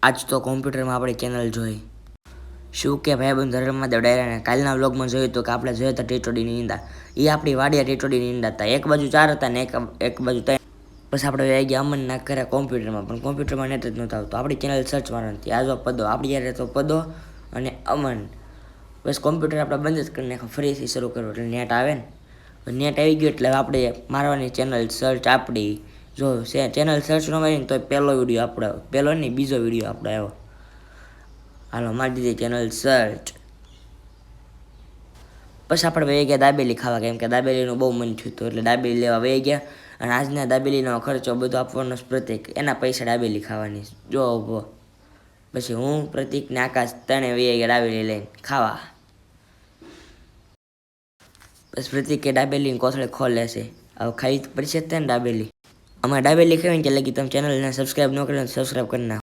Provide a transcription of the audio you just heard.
આજ તો કોમ્પ્યુટરમાં આપણે ચેનલ જોઈ. શું કે ભાઈબંધ ધર્મમાં દડાયરાને કાલના વ્લોગમાં જોયું હતું કે આપણે જોયા હતા ટીટોડીની ઈંડા. એ આપણી વાડિયા ટીટોડીની ઈંડા હતા. એક બાજુ 4 હતા ને એક બાજુ 3. પછી આપણે આવી ગયા અમન ના કરે કોમ્પ્યુટરમાં, પણ કોમ્પ્યુટરમાં નેટ જ નહોતું આવતું. આપણી ચેનલ સર્ચ મારવાની હતી. આ જો પદો, આપણી યારે તો પદો અને અમન. બસ કોમ્પ્યુટર આપણે બંધ જ કરી નાખ્યું, ફરીથી શરૂ કરવું એટલે નેટ આવે ને. નેટ આવી ગયું એટલે આપણે મારવાની ચેનલ સર્ચ આપણી. જો ચેનલ સર્ચ ન મારીને તો પહેલો વિડીયો આપણો, પહેલો નહીં બીજો વિડીયો આપણો આવ્યો. હાલો મારી દીધી ચેનલ સર્ચ. પછી આપણે વહી ગયા દાબેલી ખાવા, કેમ કે દાબેલીનું બહુ મન થયું હતું એટલે દાબેલી લેવા વહી ગયા. અને આજના દાબેલીનો ખર્ચો બધો આપવાનો પ્રતિક, એના પૈસા દાબેલી ખાવાની. જો ઊભો. પછી હું, પ્રતિક ને આકાશ ત્રણે વહી ગયા દાબેલી લઈને ખાવા. બસ પ્રતિકે દાબેલીની કોથળી ખોલે છે. હવે ખાઈ પડશે જ ને દાબેલી. અમારે દાબેલી ખાવી ને લગી તમે ચેનલને સબસ્ક્રાઈબ ન કરો તો સબસ્ક્રાઈબ કરી નાખો.